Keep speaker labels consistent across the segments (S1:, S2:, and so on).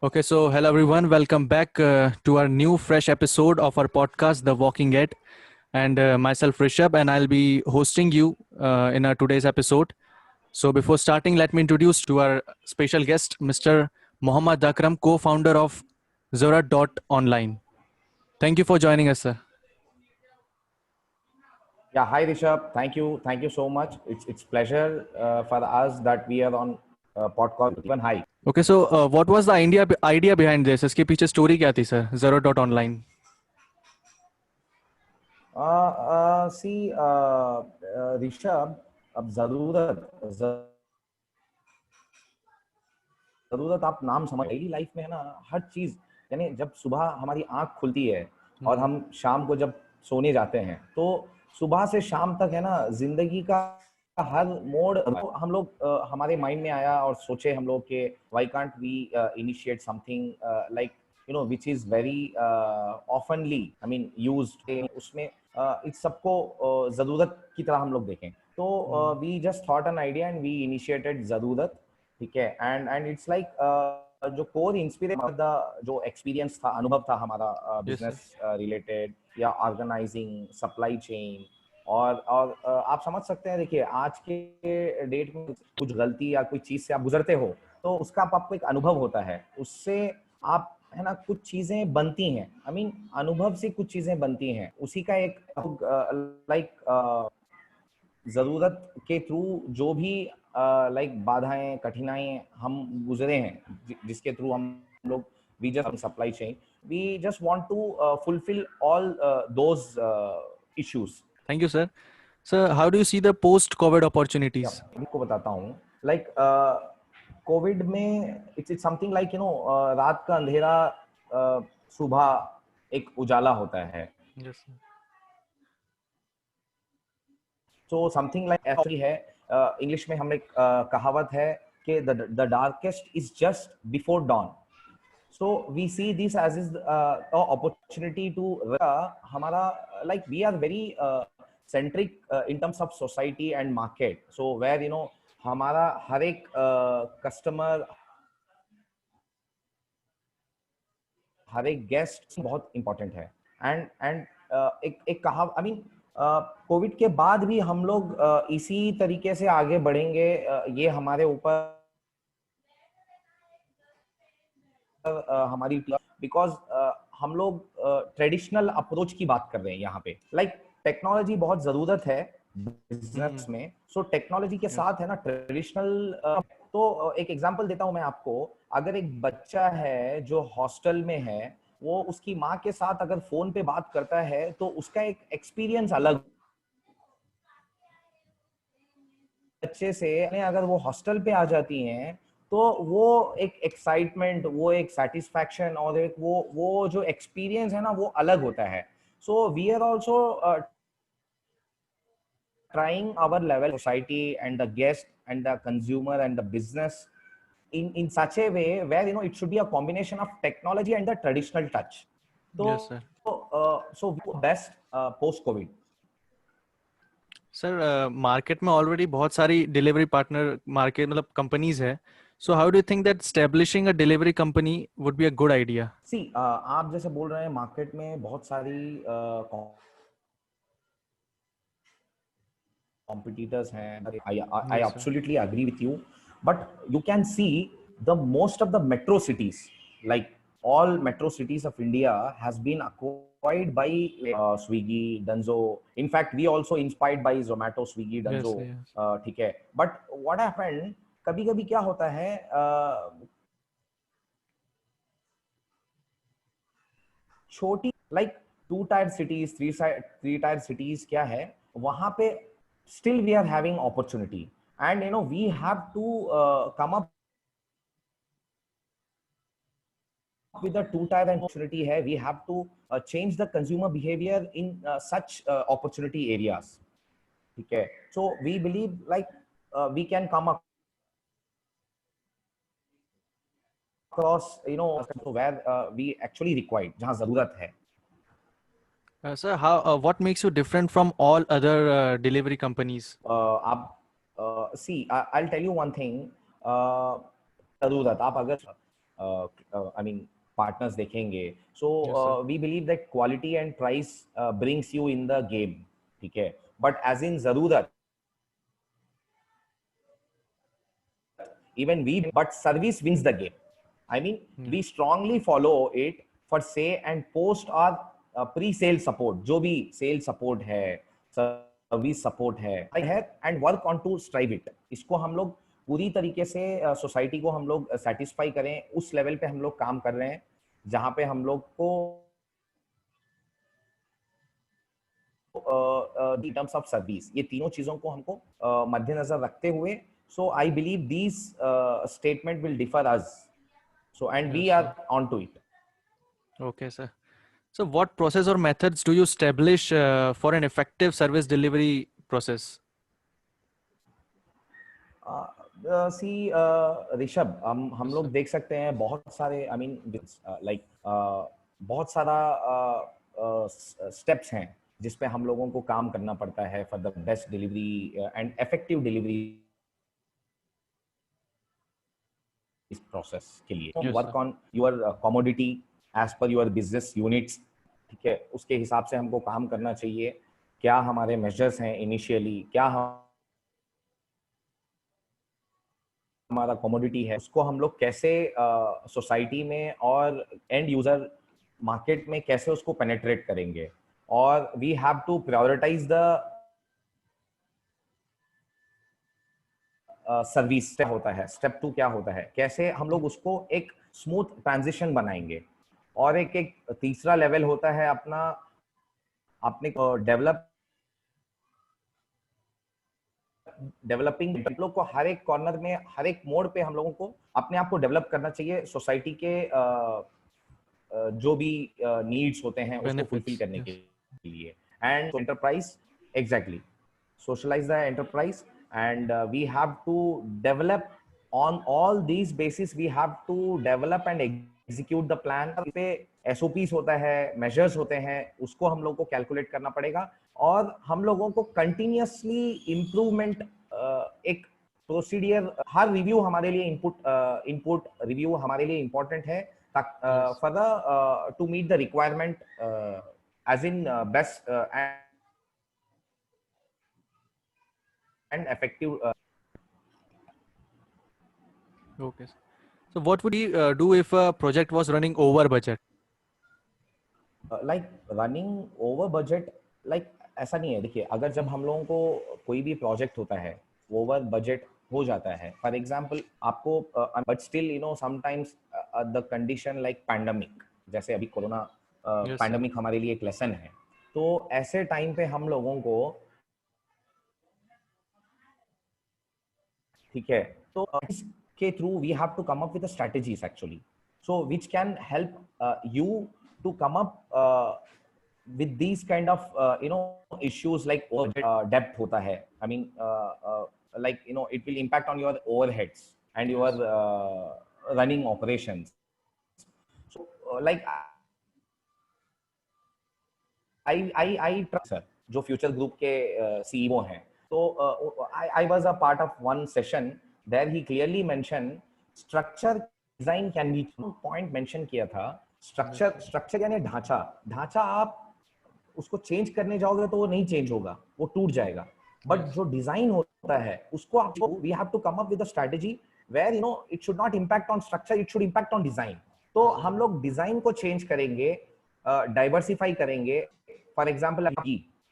S1: Okay, so hello everyone. Welcome back to our new fresh episode of our podcast, The Walking It. And myself, Rishabh, and I'll be hosting you in our today's episode. So before starting, let me introduce to our special guest, Mr. Mohammad Akram, co-founder of Zora.online. Thank you for joining us, sir.
S2: Yeah, hi Rishabh. Thank you so much. It's pleasure for us that we are on podcast. Even hi.
S1: Okay, so what was the idea behind this? इसके पीछे story क्या थी, sir? Zora.online.
S2: See, Rishabh, अब जरूरत आप नाम समझ daily life में है ना। हर चीज यानी जब सुबह हमारी आंख खुलती है और हम शाम को जब सोने जाते हैं तो सुबह से शाम तक है ना जिंदगी का हर मोड़ हम लोग हमारे माइंड में आया और सोचे हम लोग के why can't we initiate something like you know which is very oftenly I mean used उसमें इस सबको जरूरत की तरह हम लोग देखें तो we just thought an idea and we initiated जरूरत। ठीक है एंड इट्स लाइक जो कोर इंस्पिरेशन जो एक्सपीरियंस था अनुभव था हमारा
S1: Yes, sir.
S2: बिजनेस रिलेटेड या ऑर्गेनाइजिंग सप्लाई चेन और आप समझ सकते हैं। देखिए आज के डेट में कुछ गलती या कोई चीज से आप गुजरते हो तो उसका आपको एक अनुभव होता है, उससे आप है ना कुछ चीजें बनती हैं। आई मीन अनुभव से कुछ चीजें बनती हैं, उसी का एक लाइक जरूरत के थ्रू जो भी लाइक बाधाएं कठिनाई हम गुजरे हैं जिसके थ्रू हम लोग we just supply chain we just want to fulfil all those issues.
S1: Thank you, sir. Sir, how do you see the post-COVID opportunities?
S2: इनको बताता हूँ लाइक कोविड में it's something like you no रात का अंधेरा सुबह एक उजाला होता है।
S1: Yes, sir.
S2: So something like actually है इंग्लिश में हम एक कहावत है कि the darkest is just before dawn. So we see this as is opportunity to हमारा like we are very centric in terms of society and market. So where you know हमारा हर एक कस्टमर हर एक गेस्ट बहुत important है and एक कहा I mean Covid के बाद भी हम लोग इसी तरीके से आगे बढ़ेंगे। ये हमारे ऊपर हमारी बिकॉज हम लोग ट्रेडिशनल अप्रोच की बात कर रहे हैं यहाँ पे। लाइक टेक्नोलॉजी बहुत जरूरत है बिजनेस में। सो टेक्नोलॉजी के साथ है ना ट्रेडिशनल तो एक एग्जांपल देता हूं मैं आपको। अगर एक बच्चा है जो हॉस्टल में है, वो उसकी माँ के साथ अगर फोन पे बात करता है तो उसका एक एक्सपीरियंस अलग। बच्चे से अगर वो हॉस्टल पे आ जाती हैं तो वो एक एक्साइटमेंट, वो एक सेटिस्फैक्शन और एक वो जो एक्सपीरियंस है ना वो अलग होता है। So we are also trying our level society and the guest and the consumer and the business in such a way where you know it should be a combination of technology and the traditional touch.
S1: Yes,
S2: So
S1: sir.
S2: so best post covid.
S1: Sir market में already बहुत सारी delivery partner market मतलब companies है. So how do you think that establishing a delivery company would be a good idea?
S2: See आप जैसे बोल रहे हैं मार्केट में बहुत सारी competitors and I
S1: yes sir.
S2: absolutely agree with you. But you can see the most of the metro cities, like all metro cities of India, has been acquired by Swiggy, Dunzo. In fact, we also inspired by Zomato, Swiggy,
S1: yes
S2: Dunzo.
S1: Yes.
S2: ठीक है. But what happened? कभी-कभी क्या होता है छोटी like two tier cities three tier cities क्या है वहां पे still we are having opportunity and you know we have to come up with a two tier opportunity hai. We have to change the consumer behavior in such opportunity areas. Okay, so we believe like we can come across you know where we actually required jahan zarurat hai.
S1: Sir, how what makes you different from all other delivery companies?
S2: आप सी I'll tell you one thing. जरूरत आप अगर I mean partners देखेंगे. So
S1: Yes, sir.
S2: we believe that quality and price brings you in the game. ठीक है. But as in ज़रूरत, even we, but service wins the game. I mean, we strongly follow it for say and post or pre-sale support. जो भी sale support है, service support है, and work on to strive it. इसको हम लोग पूरी तरीके से सोसाइटी को हम लोग सेटिस्फाई करें, उस लेवल पे हम लोग काम कर रहे हैं जहां पे हम लोग को in terms of service, ये तीनों चीजों को हमको मद्देनजर रखते हुए, so I believe these statement will differ us, so and we
S1: Yes,
S2: are
S1: sir.
S2: on to it.
S1: Okay, sir. So what process or methods do you establish for an effective service delivery process?
S2: सी ऋषभ, हम
S1: Yes,
S2: लोग
S1: sir.
S2: देख सकते हैं बहुत सारे, I mean like बहुत सारा steps हैं जिस पे हम लोगों को काम करना पड़ता है for the best delivery and effective delivery इस प्रोसेस के लिए.
S1: Yes,
S2: work
S1: sir.
S2: On your commodity as per your business units. ठीक है, उसके हिसाब से हमको काम करना चाहिए. क्या हमारे मेजर्स हैं इनिशियली, क्या हमारा कमोडिटी है, उसको हम लोग कैसे सोसाइटी में और एंड यूजर मार्केट में कैसे उसको पेनेट्रेट करेंगे. और we have to prioritize the service. क्या होता है स्टेप 2, क्या होता है, कैसे हम लोग उसको एक स्मूथ ट्रांजिशन बनाएंगे. और एक एक तीसरा लेवल होता है अपना, अपने डेवलपिंग. लोग को हर एक कॉर्नर में, हर एक मोड़ पे हम लोगों को अपने आप को डेवलप करना चाहिए सोसाइटी के जो भी नीड्स होते हैं उसको फुलफिल
S1: Benefits.
S2: करने
S1: Yes.
S2: के लिए. And enterprise, exactly, socialize the enterprise, and we have to develop on all these basis. We have to develop and execute the plan. पे SOPs होता है, measures होते हैं, उसको हम लोग को कैलकुलेट करना पड़ेगा. और हम लोगों को कंटिन्यूसली इम्प्रूवमेंट, एक प्रोसीडियर, हर रिव्यू हमारे लिए इनपुट रिव्यू हमारे लिए इम्पोर्टेंट है
S1: Yes.
S2: For the to meet the requirement as in best and effective.
S1: Okay, sir. So what would you do if a project was running over budget?
S2: Like running over budget, like ऐसा नहीं है. देखिए, अगर जब हम लोगों को कोई भी प्रोजेक्ट होता है ओवर बजट हो जाता है, फॉर एग्जांपल आपको, but still you know sometimes the condition like pandemic, जैसे अभी कोरोना
S1: Yes, sir.
S2: पैंडेमिक हमारे लिए एक लेसन है. तो ऐसे टाइम पे हम लोगों को, ठीक है, तो के through we have to come up with strategies actually, so which can help you to come up with these kind of you know issues like depth hota hai. I mean like you know it will impact on your overheads and your
S1: Yes.
S2: running operations. So like I trust sir जो future group के CEO हैं. तो I was a part of one session there he clearly mentioned structure design can be point mention किया था. Structure यानी ढांचा आप उसको चेंज करने जाओगे तो वो नहीं चेंज होगा, वो टूट जाएगा. बट जो डिजाइन होता है उसको आपको, we have to come up with a strategy where you know it should not impact on structure, it should impact on design. तो हम लोग डिजाइन को चेंज करेंगे, डाइवर्सिफाई करेंगे. फॉर एग्जाम्पल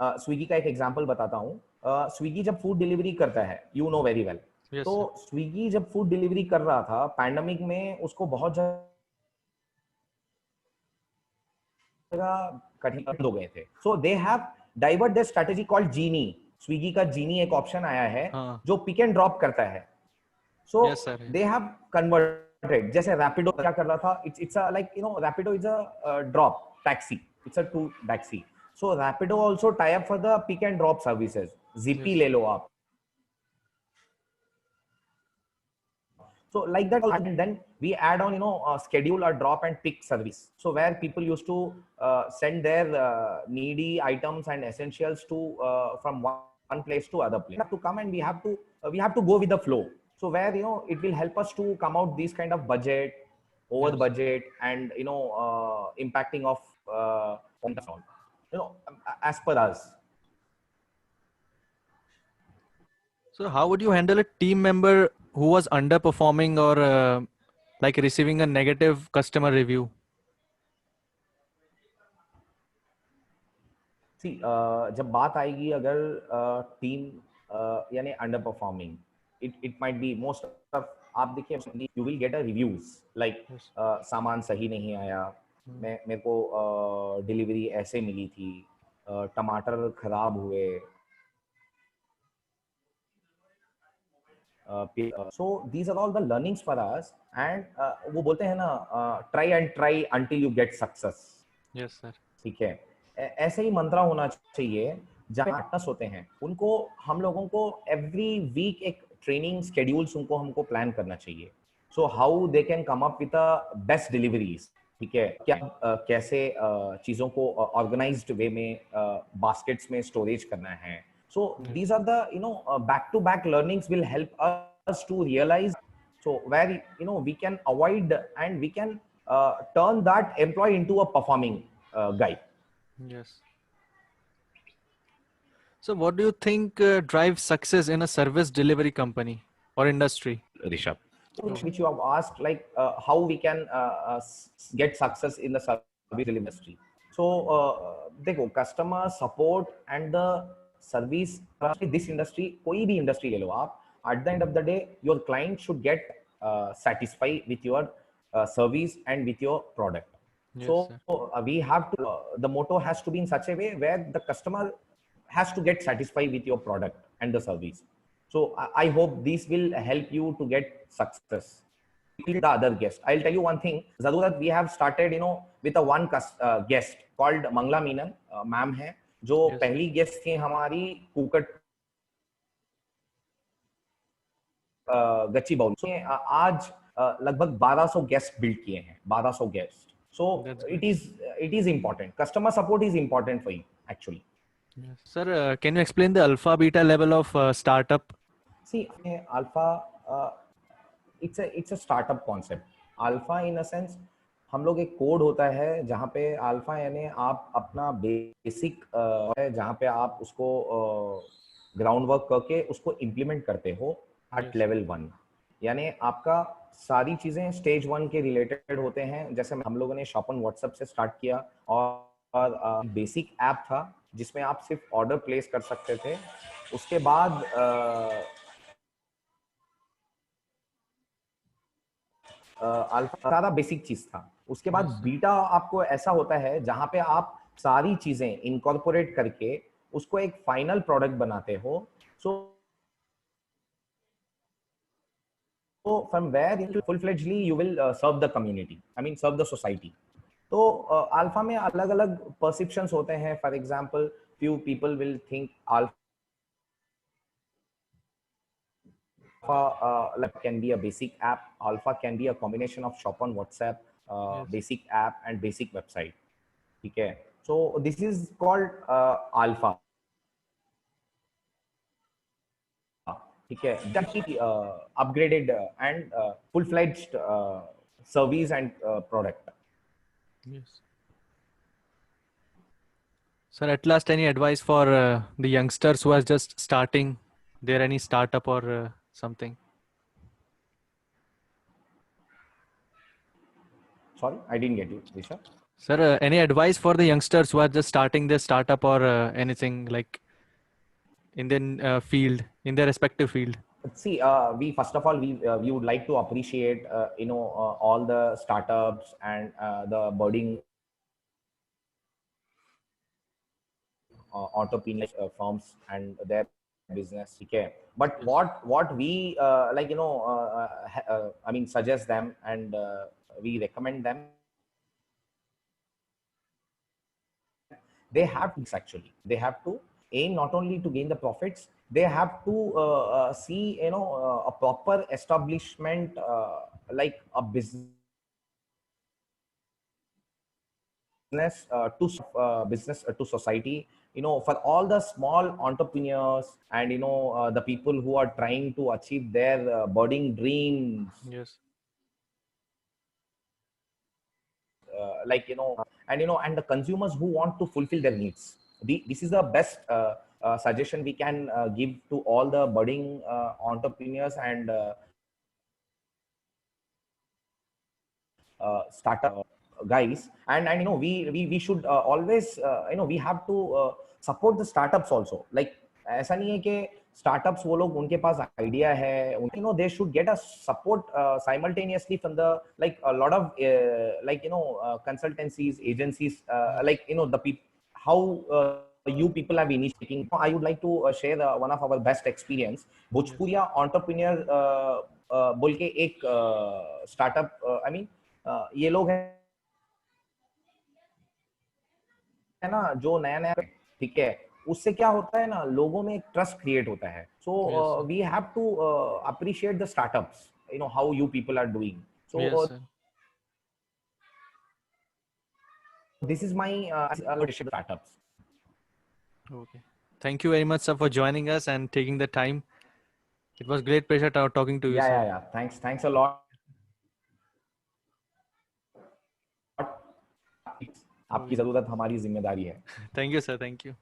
S2: स्विगी का एक एग्जाम्पल बताता हूँ. स्विगी जब फूड डिलीवरी करता है, you know very well.
S1: Yes,
S2: तो
S1: sir.
S2: स्विगी जब फूड डिलीवरी कर रहा था पैंडेमिक में, उसको बहुत जगह कठिन हो गए थे. So they have divert their strategy called Genie. Swiggy का जीनी एक ऑप्शन आया है
S1: हाँ.
S2: जो पिक एंड ड्रॉप करता है. So
S1: Yes, sir.
S2: They have converted. जैसे रैपिडो क्या कर रहा था, it's a like you know Rapido is a drop taxi, it's a two taxi. So Rapido also tie up for the pick and drop services. GP
S1: Yes.
S2: ले लो आप. So like that, and then we add on, you know, schedule or drop and pick service. So where people used to send their needy items and essentials to from one place to other place. We have to come and we have to go with the flow. So where you know it will help us to come out these kind of budget over the
S1: Yes.
S2: budget, and impacting of as per us.
S1: So how would you handle a team member who was underperforming or like receiving a negative customer review?
S2: सी जब बात आएगी अगर team यानी under performing, it might be most of, आप देखिए you will get a reviews like
S1: Yes.
S2: सामान सही नहीं आया, मेरे को डिलीवरी ऐसे मिली थी, टमाटर खराब हुए, so these are all the learnings for us, and वो बोलते हैं ना, try and try until you get success.
S1: Yes, sir.
S2: ठीक है, ऐसे ही मंत्रा होना चाहिए। जहाँ पार्टनर्स होते हैं उनको, हम लोगों को एवरी वीक एक ट्रेनिंग शेड्यूल्स उनको हमको प्लान करना चाहिए, so how they can come up with best deliveries. ठीक है, क्या कैसे चीजों को ऑर्गेनाइज्ड वे में बास्केट्स में स्टोरेज करना है। So
S1: Yes.
S2: These are the back to back learnings will help us to realize, so where we can avoid and we can turn that employee into a performing guy.
S1: Yes. So what do you think drives success in a service delivery company or industry?
S2: Rishabh,
S1: Okay.
S2: which you have asked, like how we can get success in the service delivery industry. So देखो, customer support and the service, this industry, कोई भी industry ले लो आप, at the end of the day your client should get satisfied with your service and with your product.
S1: Yes,
S2: So
S1: sir.
S2: we have to, the motto has to be in such a way where the customer has to get satisfied with your product and the service. So I hope this will help you to get success. The other guest, I'll tell you one thing, Zarurat, we have started, with a one guest called Mangla Meenan, ma'am है, जो
S1: Yes.
S2: पहली guest थी हमारी कुकट गच्ची bowl. आज लगभग 1200 guest build किए हैं, 1200 guest. So
S1: That's
S2: it
S1: great.
S2: Is it is important, customer support is important for you actually.
S1: Yes. Sir, can you explain the alpha beta level of startup?
S2: See, alpha, it's a startup concept. Alpha in a sense, हम लोग एक code होता है जहाँ पे alpha यानी आप अपना बेसिक है, जहाँ पे आप उसको ग्राउंड वर्क करके उसको इम्प्लीमेंट करते हो एट
S1: Yes.
S2: लेवल 1, यानी आपका सारी चीजें स्टेज 1 के रिलेटेड होते हैं। जैसे हम लोगों ने शॉप ऑन व्हाट्सएप से स्टार्ट किया, और बेसिक ऐप था जिसमें आप सिर्फ ऑर्डर प्लेस कर सकते थे। उसके बाद अल्फा सारा बेसिक चीज था। उसके बाद
S1: Yes, sir.
S2: बीटा आपको ऐसा होता है जहां पे आप सारी चीजें इनकॉर्पोरेट करके उसको एक फाइनल प्रोडक्ट बनाते हो। So from where full fledgedly you will serve the community, I mean serve the society. तो अल्फा में अलग अलग परसेप्शंस होते हैं। For example, few people will think alpha like can be a basic app, alpha can be a combination of shop on WhatsApp,
S1: Yes.
S2: basic app and basic website. ठीक है, so this is called alpha. ठीक है, that is upgraded and full-fledged service and product.
S1: Yes. Sir, at last, any advice for the youngsters who are just starting there, any startup or something?
S2: Sorry, I didn't get you, Risha.
S1: Sir, any advice for the youngsters who are just starting their startup or anything like in their field, in their respective field?
S2: See, we first of all we would like to appreciate all the startups and the budding entrepreneur firms and their business. Okay, but what we I mean suggest them, and we recommend them, they have to actually, they have to aim not only to gain the profits, they have to see a proper establishment, like a business business to society, for all the small entrepreneurs and the people who are trying to achieve their budding dreams.
S1: Yes.
S2: like and the consumers who want to fulfill their needs. This is the best suggestion we can give to all the budding entrepreneurs and startup guys. And we should always we have to support the startups also. Like ऐसा नहीं है कि startups वो लोग उनके पास idea है, they should get a support simultaneously from the like a lot of consultancies, agencies, like the people how you people have initiating. I would like to share one of our best experience. Bhojpuria entrepreneur बोल के एक startup, I mean ये लोग है ना जो नया नया, ठीक है, उससे क्या होता है ना, लोगों में एक ट्रस्ट क्रिएट होता है. So we have to appreciate the startups, how you people are doing. So this is my startups.
S1: Okay. Thank you very much, sir, for joining us and taking the time. It was great pleasure talking to you, sir.
S2: Yeah. Thanks a lot. आपकी जरूरत हमारी जिम्मेदारी है.
S1: Thank you, sir. Thank you.